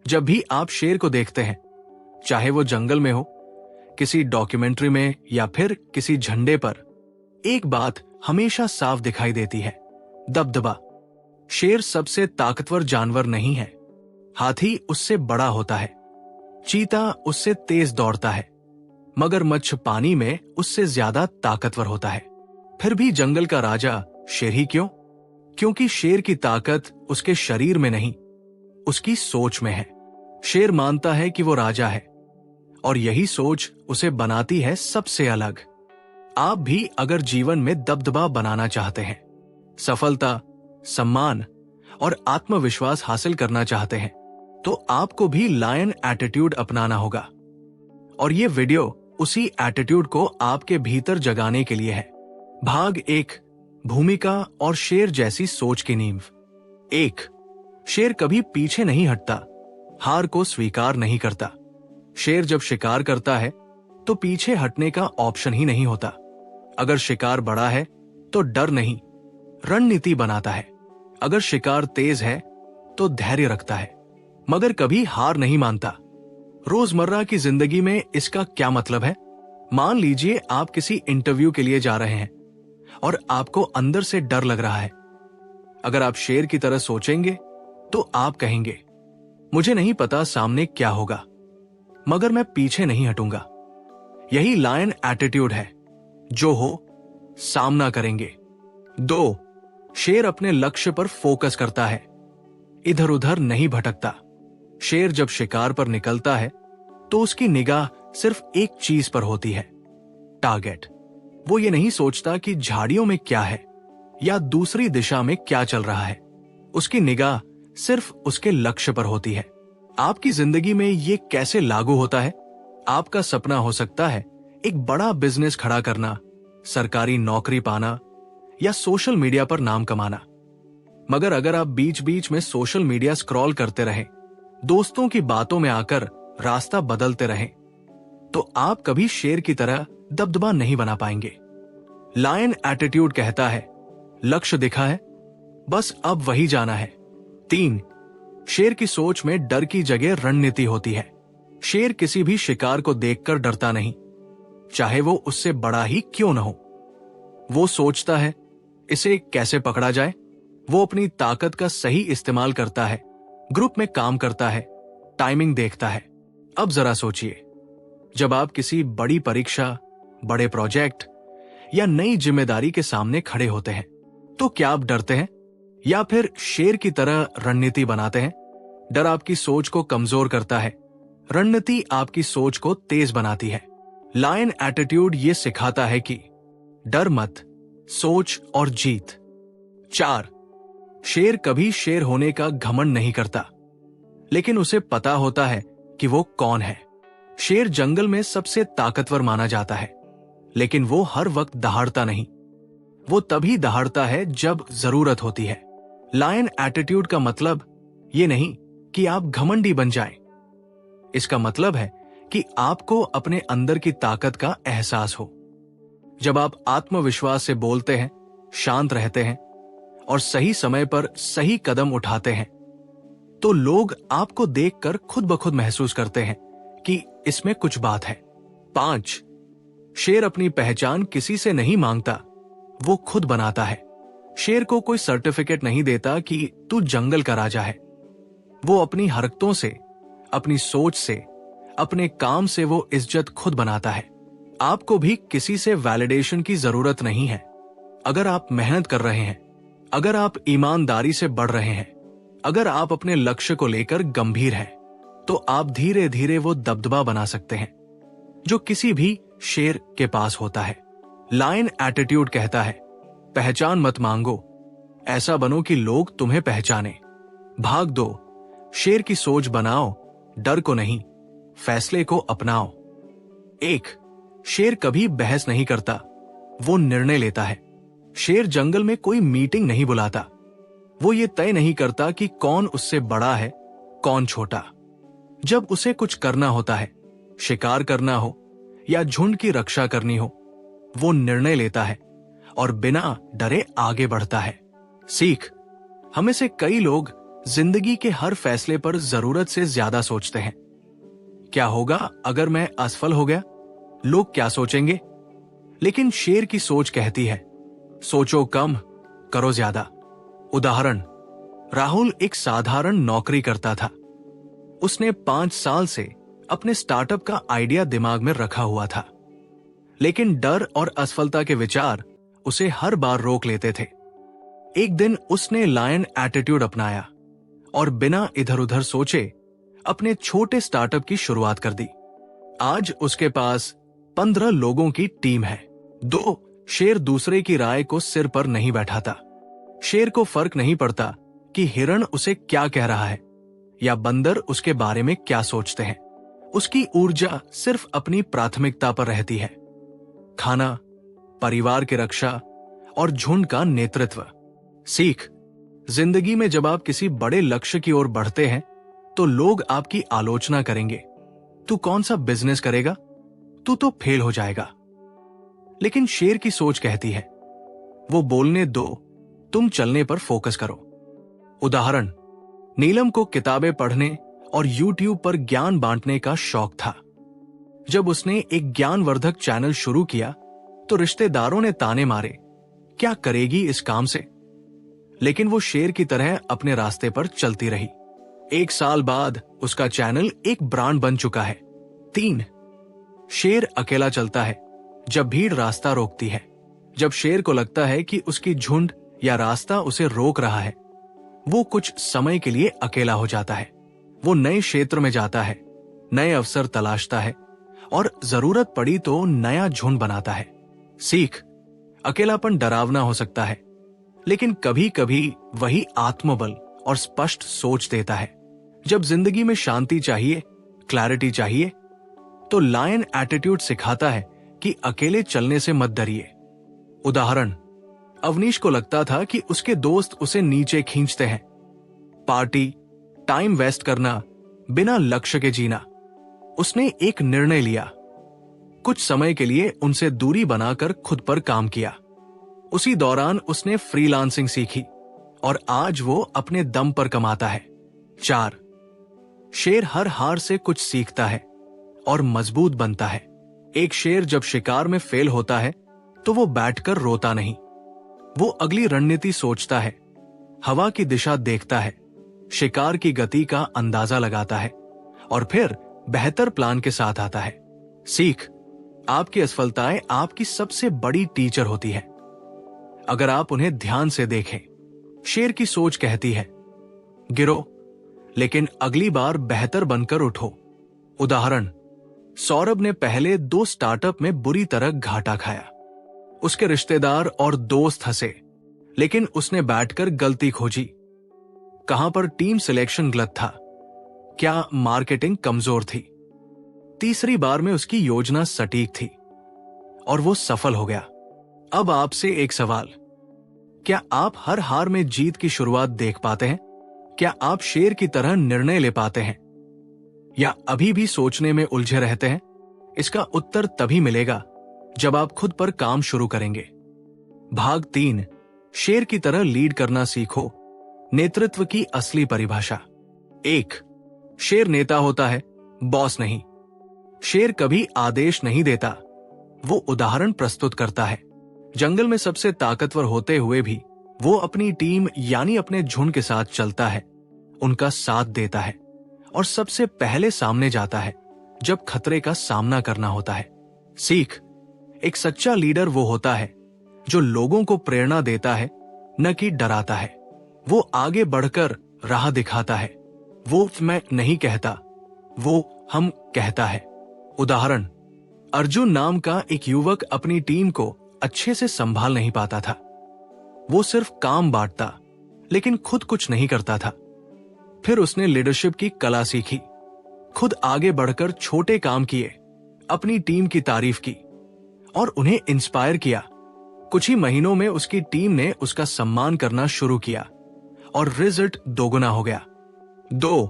जब भी आप शेर को देखते हैं, चाहे वो जंगल में हो, किसी डॉक्यूमेंट्री में या फिर किसी झंडे पर, एक बात हमेशा साफ दिखाई देती है, दबदबा। शेर सबसे ताकतवर जानवर नहीं है। हाथी उससे बड़ा होता है, चीता उससे तेज दौड़ता है, मगरमच्छ पानी में उससे ज्यादा ताकतवर होता है। फिर भी जंगल का राजा शेर ही क्यों? क्योंकि शेर की ताकत उसके शरीर में नहीं, उसकी सोच में है। शेर मानता है कि वो राजा है, और यही सोच उसे बनाती है सबसे अलग। आप भी अगर जीवन में दबदबा बनाना चाहते हैं, सफलता, सम्मान और आत्मविश्वास हासिल करना चाहते हैं, तो आपको भी लायन एटीट्यूड अपनाना होगा। और ये वीडियो उसी एटीट्यूड को आपके भीतर जगाने के लिए है। भाग 1, भूमिका और शेर जैसी सोच की नींव। 1, शेर कभी पीछे नहीं हटता, हार को स्वीकार नहीं करता। शेर जब शिकार करता है तो पीछे हटने का ऑप्शन ही नहीं होता। अगर शिकार बड़ा है तो डर नहीं, रणनीति बनाता है। अगर शिकार तेज है तो धैर्य रखता है, मगर कभी हार नहीं मानता। रोजमर्रा की जिंदगी में इसका क्या मतलब है? मान लीजिए आप किसी इंटरव्यू के लिए जा रहे हैं और आपको अंदर से डर लग रहा है। अगर आप शेर की तरह सोचेंगे तो आप कहेंगे, मुझे नहीं पता सामने क्या होगा, मगर मैं पीछे नहीं हटूंगा। यही लायन एटीट्यूड है, जो हो सामना करेंगे। 2, शेर अपने लक्ष्य पर फोकस करता है, इधर उधर नहीं भटकता। शेर जब शिकार पर निकलता है तो उसकी निगाह सिर्फ एक चीज पर होती है, टारगेट। वो ये नहीं सोचता कि झाड़ियों में क्या है या दूसरी दिशा में क्या चल रहा है। उसकी निगाह सिर्फ उसके लक्ष्य पर होती है। आपकी जिंदगी में ये कैसे लागू होता है? आपका सपना हो सकता है एक बड़ा बिजनेस खड़ा करना, सरकारी नौकरी पाना या सोशल मीडिया पर नाम कमाना। मगर अगर आप बीच बीच में सोशल मीडिया स्क्रॉल करते रहें, दोस्तों की बातों में आकर रास्ता बदलते रहें, तो आप कभी शेर की तरह दबदबा नहीं बना पाएंगे। लायन एटीट्यूड कहता है, लक्ष्य दिखा है, बस अब वही जाना है। 3, शेर की सोच में डर की जगह रणनीति होती है। शेर किसी भी शिकार को देखकर डरता नहीं, चाहे वो उससे बड़ा ही क्यों न हो। वो सोचता है, इसे कैसे पकड़ा जाए। वो अपनी ताकत का सही इस्तेमाल करता है, ग्रुप में काम करता है, टाइमिंग देखता है। अब जरा सोचिए, जब आप किसी बड़ी परीक्षा, बड़े प्रोजेक्ट या नई जिम्मेदारी के सामने खड़े होते हैं, तो क्या आप डरते हैं या फिर शेर की तरह रणनीति बनाते हैं? डर आपकी सोच को कमजोर करता है, रणनीति आपकी सोच को तेज बनाती है। लायन एटीट्यूड ये सिखाता है कि डर मत, सोच और जीत। 4, शेर कभी शेर होने का घमंड नहीं करता, लेकिन उसे पता होता है कि वो कौन है। शेर जंगल में सबसे ताकतवर माना जाता है, लेकिन वो हर वक्त दहाड़ता नहीं। वो तभी दहाड़ता है जब जरूरत होती है। लायन एटीट्यूड का मतलब ये नहीं कि आप घमंडी बन जाएं। इसका मतलब है कि आपको अपने अंदर की ताकत का एहसास हो। जब आप आत्मविश्वास से बोलते हैं, शांत रहते हैं और सही समय पर सही कदम उठाते हैं, तो लोग आपको देखकर खुद ब खुद महसूस करते हैं कि इसमें कुछ बात है। 5, शेर अपनी पहचान किसी से नहीं मांगता, वो खुद बनाता है। शेर को कोई सर्टिफिकेट नहीं देता कि तू जंगल का राजा है। वो अपनी हरकतों से, अपनी सोच से, अपने काम से वो इज्जत खुद बनाता है। आपको भी किसी से वैलिडेशन की जरूरत नहीं है। अगर आप मेहनत कर रहे हैं, अगर आप ईमानदारी से बढ़ रहे हैं, अगर आप अपने लक्ष्य को लेकर गंभीर हैं, तो आप धीरे धीरे वो दबदबा बना सकते हैं जो किसी भी शेर के पास होता है। लायन एटीट्यूड कहता है, पहचान मत मांगो, ऐसा बनो कि लोग तुम्हें पहचाने। भाग 2, शेर की सोच बनाओ, डर को नहीं, फैसले को अपनाओ। 1, शेर कभी बहस नहीं करता, वो निर्णय लेता है। शेर जंगल में कोई मीटिंग नहीं बुलाता। वो ये तय नहीं करता कि कौन उससे बड़ा है, कौन छोटा। जब उसे कुछ करना होता है, शिकार करना हो या झुंड की रक्षा करनी हो, वो निर्णय लेता है और बिना डरे आगे बढ़ता है। सीख, हमें से कई लोग जिंदगी के हर फैसले पर जरूरत से ज्यादा सोचते हैं। क्या होगा अगर मैं असफल हो गया? लोग क्या सोचेंगे? लेकिन शेर की सोच कहती है, सोचो कम, करो ज्यादा। उदाहरण, राहुल एक साधारण नौकरी करता था। उसने 5 साल से अपने स्टार्टअप का आइडिया दिमाग में रखा हुआ था, लेकिन डर और असफलता के विचार उसे हर बार रोक लेते थे। एक दिन उसने लायन एटीट्यूड अपनाया और बिना इधर उधर सोचे अपने छोटे स्टार्टअप की शुरुआत कर दी। आज उसके पास 15 लोगों की टीम है। 2, शेर दूसरे की राय को सिर पर नहीं बैठाता। शेर को फर्क नहीं पड़ता कि हिरण उसे क्या कह रहा है या बंदर उसके बारे में क्या सोचते हैं। उसकी ऊर्जा सिर्फ अपनी प्राथमिकता पर रहती है, खाना, परिवार की रक्षा और झुंड का नेतृत्व। सीख, जिंदगी में जब आप किसी बड़े लक्ष्य की ओर बढ़ते हैं तो लोग आपकी आलोचना करेंगे। तू कौन सा बिजनेस करेगा? तू तो फेल हो जाएगा। लेकिन शेर की सोच कहती है, वो बोलने दो, तुम चलने पर फोकस करो। उदाहरण, नीलम को किताबें पढ़ने और YouTube पर ज्ञान बांटने का शौक था। जब उसने एक ज्ञानवर्धक चैनल शुरू किया तो रिश्तेदारों ने ताने मारे, क्या करेगी इस काम से? लेकिन वो शेर की तरह अपने रास्ते पर चलती रही। 1 साल बाद उसका चैनल एक ब्रांड बन चुका है। 3, शेर अकेला चलता है जब भीड़ रास्ता रोकती है। जब शेर को लगता है कि उसकी झुंड या रास्ता उसे रोक रहा है, वो कुछ समय के लिए अकेला हो जाता है। वो नए क्षेत्र में जाता है, नए अवसर तलाशता है और जरूरत पड़ी तो नया झुंड बनाता है। सीख, अकेलापन डरावना हो सकता है, लेकिन कभी कभी वही आत्मबल और स्पष्ट सोच देता है। जब जिंदगी में शांति चाहिए, क्लैरिटी चाहिए, तो लायन एटीट्यूड सिखाता है कि अकेले चलने से मत डरिए। उदाहरण, अवनीश को लगता था कि उसके दोस्त उसे नीचे खींचते हैं। पार्टी, टाइम वेस्ट करना, बिना लक्ष्य के जीना। उसने एक निर्णय लिया, कुछ समय के लिए उनसे दूरी बनाकर खुद पर काम किया। उसी दौरान उसने फ्रीलांसिंग सीखी और आज वो अपने दम पर कमाता है। 4, शेर हर हार से कुछ सीखता है और मजबूत बनता है। एक शेर जब शिकार में फेल होता है तो वो बैठकर रोता नहीं, वो अगली रणनीति सोचता है, हवा की दिशा देखता है, शिकार की गति का अंदाजा लगाता है और फिर बेहतर प्लान के साथ आता है। सीख, आपकी असफलताएं आपकी सबसे बड़ी टीचर होती है, अगर आप उन्हें ध्यान से देखें। शेर की सोच कहती है, गिरो लेकिन अगली बार बेहतर बनकर उठो। उदाहरण, सौरभ ने पहले 2 स्टार्टअप में बुरी तरह घाटा खाया। उसके रिश्तेदार और दोस्त हंसे, लेकिन उसने बैठकर गलती खोजी। कहां पर टीम सिलेक्शन गलत था? क्या मार्केटिंग कमजोर थी? तीसरी बार में उसकी योजना सटीक थी और वो सफल हो गया। अब आपसे एक सवाल, क्या आप हर हार में जीत की शुरुआत देख पाते हैं? क्या आप शेर की तरह निर्णय ले पाते हैं या अभी भी सोचने में उलझे रहते हैं? इसका उत्तर तभी मिलेगा जब आप खुद पर काम शुरू करेंगे। भाग 3, शेर की तरह लीड करना सीखो, नेतृत्व की असली परिभाषा। 1, शेर नेता होता है, बॉस नहीं। शेर कभी आदेश नहीं देता, वो उदाहरण प्रस्तुत करता है। जंगल में सबसे ताकतवर होते हुए भी वो अपनी टीम यानी अपने झुंड के साथ चलता है, उनका साथ देता है और सबसे पहले सामने जाता है जब खतरे का सामना करना होता है। सीख, एक सच्चा लीडर वो होता है जो लोगों को प्रेरणा देता है, न कि डराता है। वो आगे बढ़कर राह दिखाता है। वो मैं नहीं कहता, वो हम कहता है। उदाहरण, अर्जुन नाम का एक युवक अपनी टीम को अच्छे से संभाल नहीं पाता था। वो सिर्फ काम बांटता, लेकिन खुद कुछ नहीं करता था। फिर उसने लीडरशिप की कला सीखी, खुद आगे बढ़कर छोटे काम किए, अपनी टीम की तारीफ की और उन्हें इंस्पायर किया। कुछ ही महीनों में उसकी टीम ने उसका सम्मान करना शुरू किया और रिजल्ट दोगुना हो गया। 2,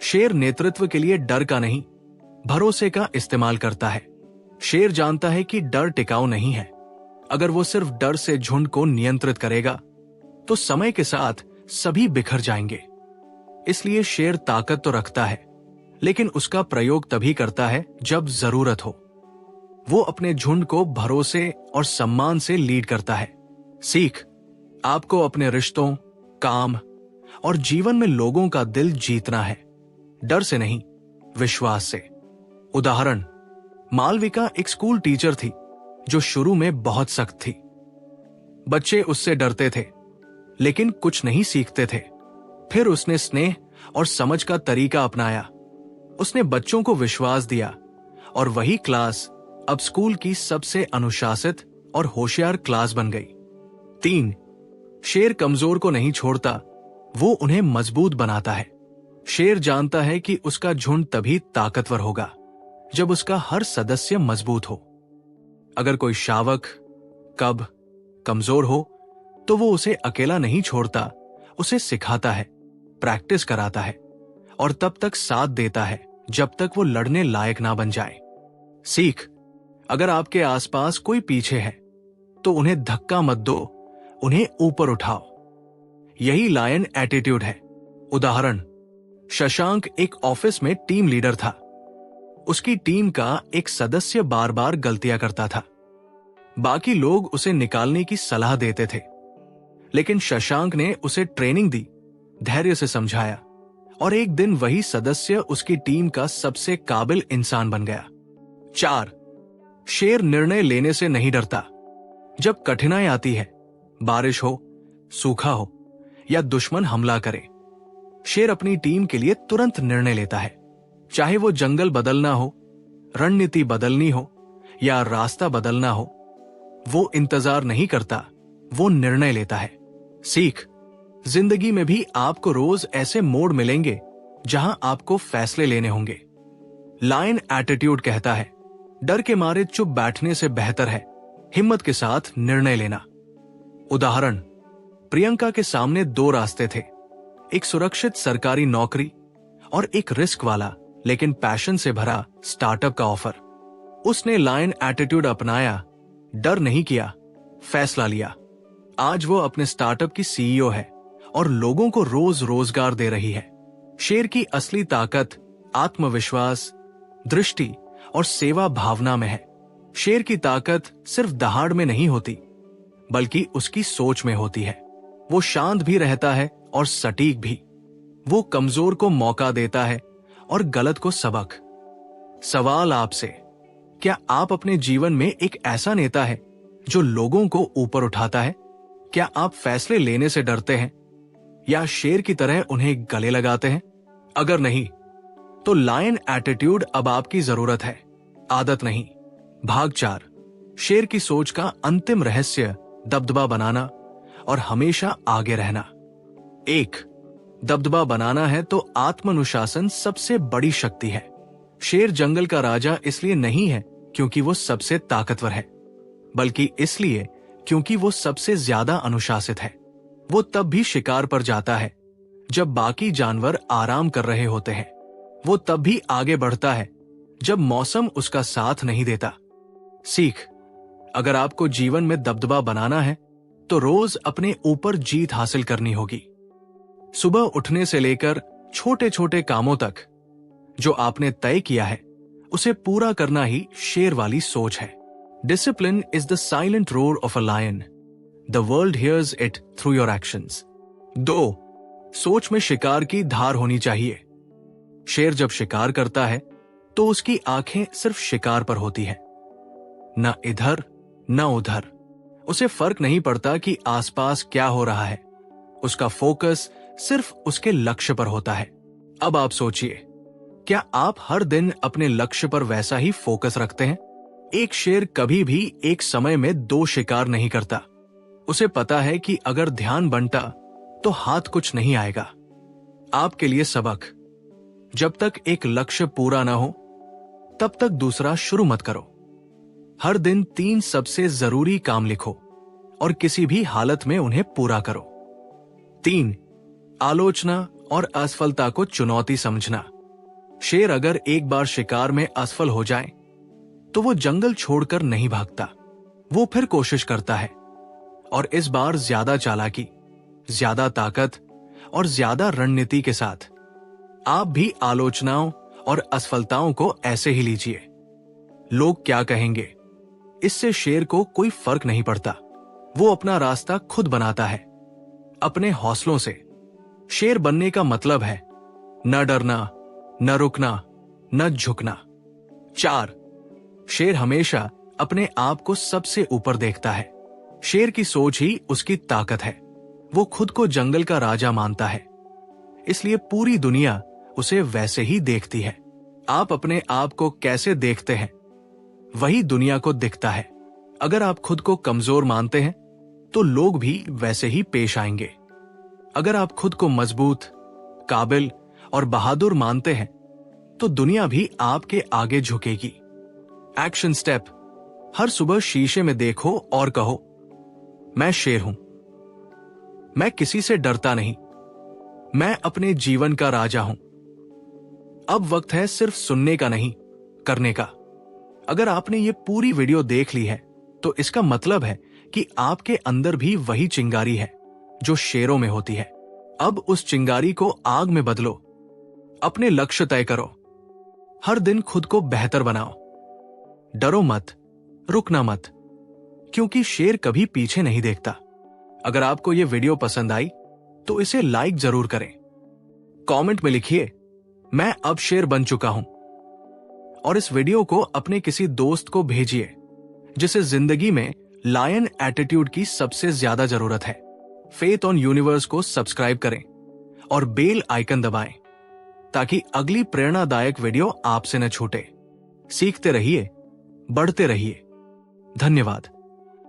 शेर नेतृत्व के लिए डर का नहीं, भरोसे का इस्तेमाल करता है। शेर जानता है कि डर टिकाऊ नहीं है। अगर वो सिर्फ डर से झुंड को नियंत्रित करेगा तो समय के साथ सभी बिखर जाएंगे। इसलिए शेर ताकत तो रखता है, लेकिन उसका प्रयोग तभी करता है जब जरूरत हो। वो अपने झुंड को भरोसे और सम्मान से लीड करता है। सीख, आपको अपने रिश्तों, काम और जीवन में लोगों का दिल जीतना है, डर से नहीं, विश्वास से। उदाहरण, मालविका एक स्कूल टीचर थी जो शुरू में बहुत सख्त थी। बच्चे उससे डरते थे, लेकिन कुछ नहीं सीखते थे। फिर उसने स्नेह और समझ का तरीका अपनाया। उसने बच्चों को विश्वास दिया और वही क्लास अब स्कूल की सबसे अनुशासित और होशियार क्लास बन गई। 3. शेर कमजोर को नहीं छोड़ता, वो उन्हें मजबूत बनाता है। शेर जानता है कि उसका झुंड तभी ताकतवर होगा जब उसका हर सदस्य मजबूत हो। अगर कोई शावक, कब कमजोर हो तो वो उसे अकेला नहीं छोड़ता, उसे सिखाता है, प्रैक्टिस कराता है और तब तक साथ देता है जब तक वो लड़ने लायक ना बन जाए। सीख, अगर आपके आसपास कोई पीछे है तो उन्हें धक्का मत दो, उन्हें ऊपर उठाओ। यही लायन एटीट्यूड है। उदाहरण, शशांक एक ऑफिस में टीम लीडर था। उसकी टीम का एक सदस्य बार बार गलतियां करता था। बाकी लोग उसे निकालने की सलाह देते थे, लेकिन शशांक ने उसे ट्रेनिंग दी, धैर्य से समझाया और एक दिन वही सदस्य उसकी टीम का सबसे काबिल इंसान बन गया। 4. शेर निर्णय लेने से नहीं डरता। जब कठिनाई आती है, बारिश हो, सूखा हो या दुश्मन हमला करे, शेर अपनी टीम के लिए तुरंत निर्णय लेता है। चाहे वो जंगल बदलना हो, रणनीति बदलनी हो या रास्ता बदलना हो, वो इंतजार नहीं करता, वो निर्णय लेता है। सीख, जिंदगी में भी आपको रोज ऐसे मोड़ मिलेंगे जहां आपको फैसले लेने होंगे। लायन एटीट्यूड कहता है, डर के मारे चुप बैठने से बेहतर है हिम्मत के साथ निर्णय लेना। उदाहरण, प्रियंका के सामने 2 रास्ते थे, एक सुरक्षित सरकारी नौकरी और एक रिस्क वाला लेकिन पैशन से भरा स्टार्टअप का ऑफर। उसने लायन एटीट्यूड अपनाया, डर नहीं किया, फैसला लिया। आज वो अपने स्टार्टअप की सीईओ है और लोगों को रोज रोजगार दे रही है। शेर की असली ताकत आत्मविश्वास, दृष्टि और सेवा भावना में है। शेर की ताकत सिर्फ दहाड़ में नहीं होती, बल्कि उसकी सोच में होती है। वो शांत भी रहता है और सटीक भी। वो कमजोर को मौका देता है और गलत को सबक। सवाल आपसे, क्या आप अपने जीवन में एक ऐसा नेता है जो लोगों को ऊपर उठाता है? क्या आप फैसले लेने से डरते हैं या शेर की तरह उन्हें गले लगाते हैं? अगर नहीं, तो लायन एटीट्यूड अब आपकी जरूरत है, आदत नहीं। भाग 4, शेर की सोच का अंतिम रहस्य दबदबा बनाना और हमेशा आगे रहना। 1. दबदबा बनाना है तो आत्मानुशासन सबसे बड़ी शक्ति है। शेर जंगल का राजा इसलिए नहीं है क्योंकि वो सबसे ताकतवर है, बल्कि इसलिए क्योंकि वो सबसे ज्यादा अनुशासित है। वो तब भी शिकार पर जाता है जब बाकी जानवर आराम कर रहे होते हैं। वो तब भी आगे बढ़ता है जब मौसम उसका साथ नहीं देता। सीख, अगर आपको जीवन में दबदबा बनाना है तो रोज अपने ऊपर जीत हासिल करनी होगी। सुबह उठने से लेकर छोटे छोटे कामों तक जो आपने तय किया है उसे पूरा करना ही शेर वाली सोच है। Discipline is the silent roar of a lion. The world hears it through your actions. 2. सोच में शिकार की धार होनी चाहिए। शेर जब शिकार करता है तो उसकी आंखें सिर्फ शिकार पर होती है, न इधर न उधर। उसे फर्क नहीं पड़ता कि आसपास क्या हो रहा है, उसका फोकस सिर्फ उसके लक्ष्य पर होता है। अब आप सोचिए, क्या आप हर दिन अपने लक्ष्य पर वैसा ही फोकस रखते हैं? एक शेर कभी भी एक समय में 2 शिकार नहीं करता। उसे पता है कि अगर ध्यान बंटा तो हाथ कुछ नहीं आएगा। आपके लिए सबक, जब तक एक लक्ष्य पूरा ना हो तब तक दूसरा शुरू मत करो। हर दिन 3 सबसे जरूरी काम लिखो और किसी भी हालत में उन्हें पूरा करो। 3. आलोचना और असफलता को चुनौती समझना। शेर अगर एक बार शिकार में असफल हो जाए तो वो जंगल छोड़कर नहीं भागता, वो फिर कोशिश करता है और इस बार ज्यादा चालाकी, ज्यादा ताकत और ज्यादा रणनीति के साथ। आप भी आलोचनाओं और असफलताओं को ऐसे ही लीजिए। लोग क्या कहेंगे, इससे शेर को कोई फर्क नहीं पड़ता। वो अपना रास्ता खुद बनाता है, अपने हौसलों से। शेर बनने का मतलब है न डरना, न रुकना, न झुकना। 4, शेर हमेशा अपने आप को सबसे ऊपर देखता है। शेर की सोच ही उसकी ताकत है। वो खुद को जंगल का राजा मानता है, इसलिए पूरी दुनिया उसे वैसे ही देखती है। आप अपने आप को कैसे देखते हैं, वही दुनिया को दिखता है। अगर आप खुद को कमजोर मानते हैं तो लोग भी वैसे ही पेश आएंगे। अगर आप खुद को मजबूत, काबिल और बहादुर मानते हैं तो दुनिया भी आपके आगे झुकेगी। एक्शन स्टेप: हर सुबह शीशे में देखो और कहो, मैं शेर हूं। मैं किसी से डरता नहीं। मैं अपने जीवन का राजा हूं। अब वक्त है सिर्फ सुनने का नहीं, करने का। अगर आपने ये पूरी वीडियो देख ली है तो इसका मतलब है कि आपके अंदर भी वही चिंगारी है जो शेरों में होती है। अब उस चिंगारी को आग में बदलो। अपने लक्ष्य तय करो। हर दिन खुद को बेहतर बनाओ। डरो मत, रुकना मत, क्योंकि शेर कभी पीछे नहीं देखता। अगर आपको यह वीडियो पसंद आई तो इसे लाइक जरूर करें। कमेंट में लिखिए, मैं अब शेर बन चुका हूं। और इस वीडियो को अपने किसी दोस्त को भेजिए जिसे जिंदगी में लायन एटीट्यूड की सबसे ज्यादा जरूरत है। फेथ ऑन यूनिवर्स को सब्सक्राइब करें और बेल आइकन दबाएं ताकि अगली प्रेरणादायक वीडियो आपसे न छूटे। सीखते रहिए, बढ़ते रहिए। धन्यवाद।